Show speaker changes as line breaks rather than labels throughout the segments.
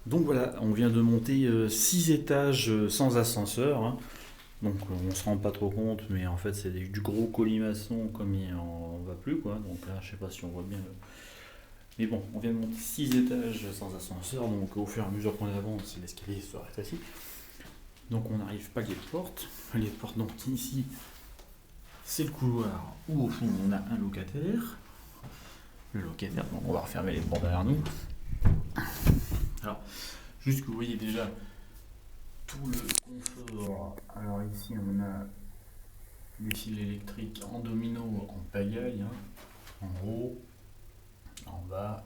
Donc voilà, on vient de monter 6 étages sans ascenseur, hein. Donc on se rend pas trop compte, mais en fait c'est du gros colimaçon comme il en va plus quoi. Donc là je sais pas si on voit bien. Mais bon, on vient de monter 6 étages sans ascenseur, donc au fur et à mesure qu'on avance, l'escalier se rétrécit. Donc on n'arrive pas à les portes. Les portes, donc ici c'est le couloir où au fond on a un locataire. Le locataire, donc on va refermer les portes derrière nous. Alors, juste que vous voyez déjà tout le confort. Alors ici on a des fils électriques en domino, en pagaille, hein. En haut, en bas,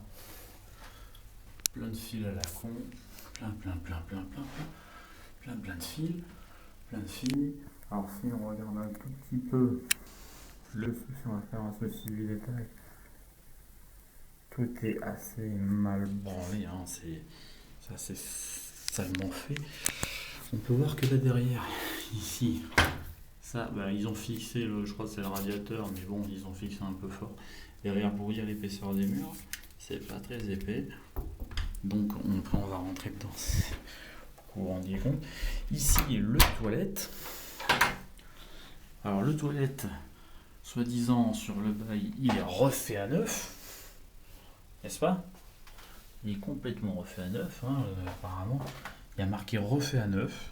plein de fils à la con, plein de fils, plein de fils. Alors si on regarde un tout petit peu le souci, on va faire un souci du détail. Tout est assez mal branlé, hein. C'est assez salement fait. On peut voir que là derrière, ici, ça, bah, ils ont fixé, je crois que c'est le radiateur, mais bon, ils ont fixé un peu fort. Derrière, pour dire l'épaisseur des murs, c'est pas très épais. Donc on va rentrer dedans pour vous rendre compte. Ici, le toilette. Alors le toilette, soi-disant sur le bail, il est refait à neuf. N'est-ce pas? Il est complètement refait à neuf, hein, apparemment. Il y a marqué refait à neuf.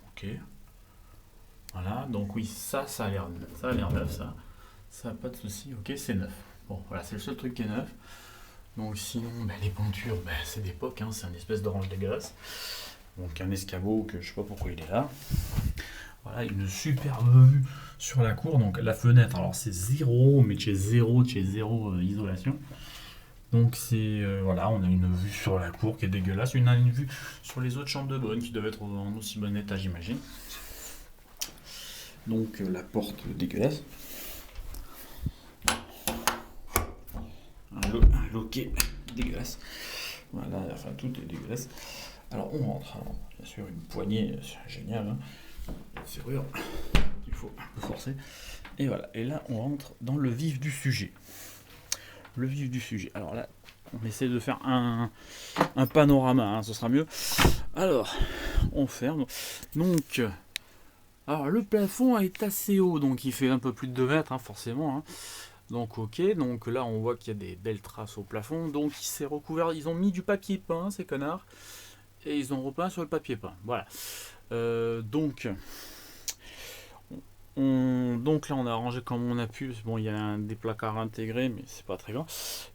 Ok. Voilà, donc oui, ça a l'air neuf, ça. Ça, pas de souci, ok, c'est neuf. Bon, voilà, c'est le seul truc qui est neuf. Donc sinon, les peintures, c'est d'époque, hein, c'est un espèce d'orange dégueulasse. Donc un escabeau que je sais pas pourquoi il est là. Voilà, une superbe vue sur la cour. Donc la fenêtre, alors c'est zéro, mais chez zéro isolation. Donc c'est voilà, on a une vue sur la cour qui est dégueulasse, une vue sur les autres chambres de bonne qui doivent être en aussi bon état, j'imagine. Donc la porte dégueulasse. Un loquet dégueulasse. Voilà, enfin tout est dégueulasse. Alors on rentre. Alors, bien sûr une poignée, c'est génial, hein. Une serrure qu'il faut un peu forcer. Et voilà. Et là on rentre dans le vif du sujet. Le vif du sujet. Alors là, on essaie de faire un panorama, hein, ce sera mieux. Alors, on ferme. Donc, alors le plafond est assez haut, donc il fait un peu plus de 2 mètres, hein, forcément, hein. Donc ok, donc là on voit qu'il y a des belles traces au plafond, donc il s'est recouvert, ils ont mis du papier peint, ces connards, et ils ont repeint sur le papier peint, voilà. Donc là on a arrangé comme on a pu. Bon, il y a des placards intégrés, mais c'est pas très grand.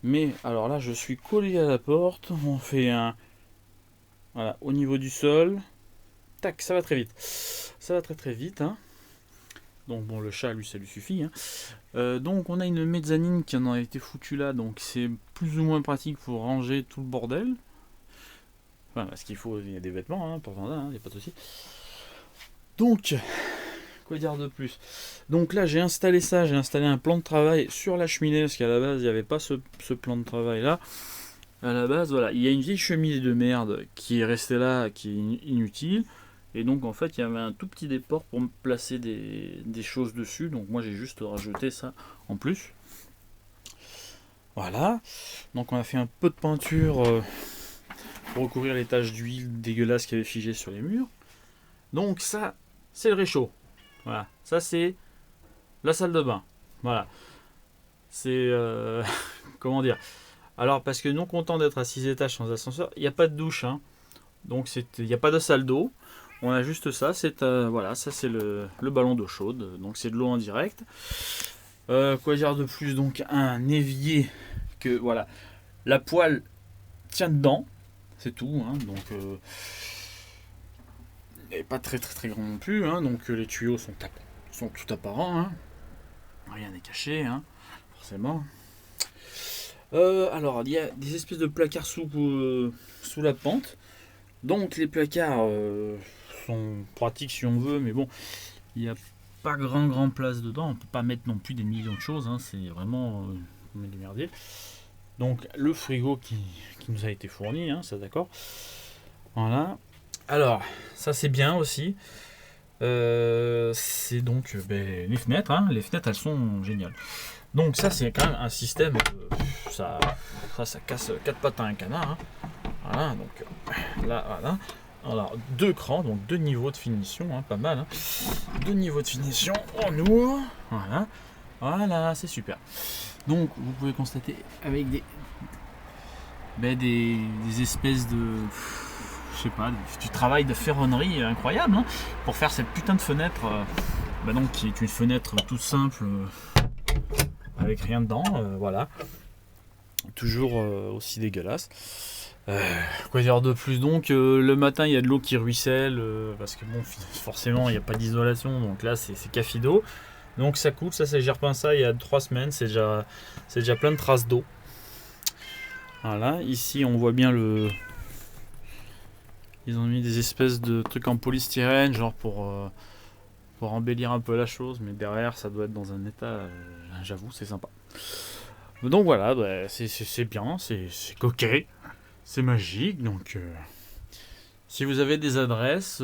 Mais alors là je suis collé à la porte, on fait un, voilà, au niveau du sol, tac, ça va très vite, ça va très très vite, hein. Donc bon, le chat lui ça lui suffit, hein. Donc on a une mezzanine qui en a été foutue là, donc c'est plus ou moins pratique pour ranger tout le bordel. Enfin, parce qu'il faut, il y a des vêtements, hein, pour il n'y a pas de souci. Donc, quoi dire de plus? Donc là j'ai installé ça, j'ai installé un plan de travail sur la cheminée, parce qu'à la base il n'y avait pas ce plan de travail là. À la base, voilà, il y a une vieille cheminée de merde qui est restée là, qui est inutile. Et donc en fait il y avait un tout petit déport pour me placer des choses dessus. Donc moi j'ai juste rajouté ça en plus. Voilà. Donc on a fait un peu de peinture pour recouvrir les taches d'huile dégueulasses qui avaient figé sur les murs. Donc ça, c'est le réchaud. Voilà. Ça c'est la salle de bain. Voilà. C'est comment dire. Alors parce que non content d'être à 6 étages sans ascenseur, il n'y a pas de douche, hein. Donc il n'y a pas de salle d'eau. On a juste ça, c'est voilà, ça c'est le ballon d'eau chaude, donc c'est de l'eau en direct. Quoi dire de plus? Donc un évier que voilà, la poêle tient dedans, c'est tout, hein. Donc elle n'est pas très très très grand non plus, hein. Donc les tuyaux sont tout apparents, hein. Rien n'est caché, hein, forcément. Alors il y a des espèces de placards sous la pente. Donc les placards sont pratiques si on veut, mais bon, il n'y a pas grand place dedans. On peut pas mettre non plus des millions de choses, hein. C'est vraiment du merdier. Donc le frigo qui nous a été fourni, hein, ça d'accord. Voilà. Alors ça c'est bien aussi. C'est donc les fenêtres, hein. Les fenêtres elles sont géniales. Donc ça c'est quand même un système, ça casse 4 pattes à un canard, hein. Voilà, donc là, voilà. Alors, 2 crans, donc 2 niveaux de finition, hein, pas mal. Hein. 2 niveaux de finition, on ouvre. Voilà, voilà, c'est super. Donc, vous pouvez constater avec des espèces de... Je sais pas, du travail de ferronnerie incroyable, hein, pour faire cette putain de fenêtre, donc, qui est une fenêtre toute simple, avec rien dedans, voilà. Toujours aussi dégueulasse. Quoi dire de plus donc le matin il y a de l'eau qui ruisselle parce que bon forcément il n'y a pas d'isolation donc là c'est café d'eau donc ça coule, ça j'ai repeint ça il y a 3 semaines, c'est déjà plein de traces d'eau. Voilà, ici on voit bien ils ont mis des espèces de trucs en polystyrène genre pour embellir un peu la chose, mais derrière ça doit être dans un état, j'avoue c'est sympa. Donc voilà, c'est bien, c'est coquet. C'est magique, donc si vous avez des adresses,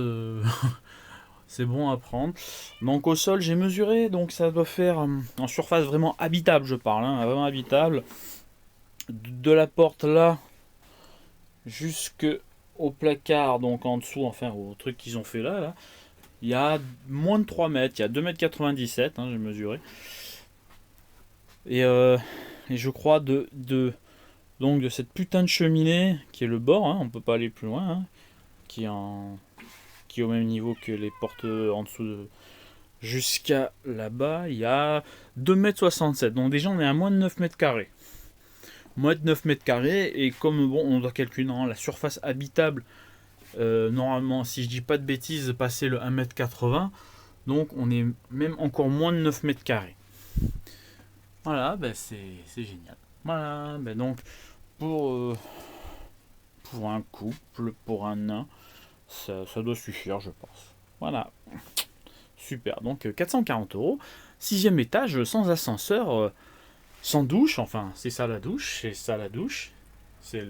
c'est bon à prendre. Donc au sol, j'ai mesuré, donc ça doit faire en surface vraiment habitable, je parle, hein, vraiment habitable. De la porte là jusqu'au placard, donc en dessous, enfin au truc qu'ils ont fait là, il y a moins de 3 mètres, il y a 2,97 m, hein, j'ai mesuré. Et je crois donc de cette putain de cheminée qui est le bord, hein, on peut pas aller plus loin, hein, qui est au même niveau que les portes en dessous jusqu'à là-bas, il y a 2,67 m. Donc déjà on est à moins de 9 mètres carrés. Moins de 9 mètres carrés, et comme bon, on doit calculer la surface habitable, normalement, si je dis pas de bêtises, passer le 1,80 m, donc on est même encore moins de 9 mètres carrés. Voilà, c'est génial. Voilà, donc pour un couple, pour un nain, ça doit suffire, je pense. Voilà. Super. Donc 440 €. 6e étage, sans ascenseur, sans douche. Enfin, c'est ça la douche. C'est ça la douche. C'est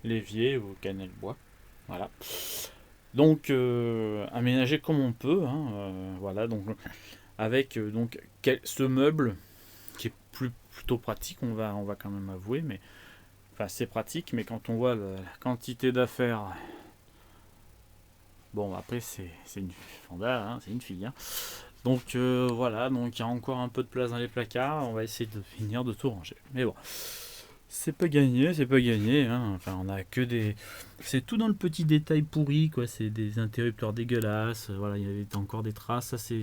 l'évier ou canal bois. Voilà. Donc aménagé comme on peut. Hein, voilà. Donc avec ce meuble qui est plutôt pratique, on va quand même avouer, mais enfin c'est pratique, mais quand on voit la quantité d'affaires, bon après c'est une Fanda, hein, c'est une fille, hein. Donc voilà, donc il y a encore un peu de place dans les placards, on va essayer de finir de tout ranger, mais bon c'est pas gagné, hein. Enfin on a que c'est tout dans le petit détail pourri quoi, c'est des interrupteurs dégueulasses, voilà, il y avait encore des traces, ça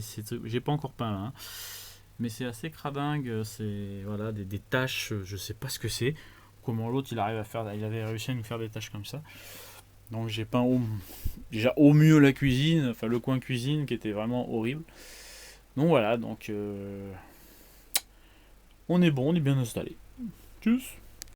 j'ai pas encore peint, hein. Mais c'est assez cradingue, c'est voilà des tâches, je sais pas ce que c'est. Comment l'autre il avait réussi à nous faire des tâches comme ça. Donc j'ai peint déjà au mieux la cuisine, enfin le coin cuisine qui était vraiment horrible. Donc voilà, donc on est bon, on est bien installé. Tchuss.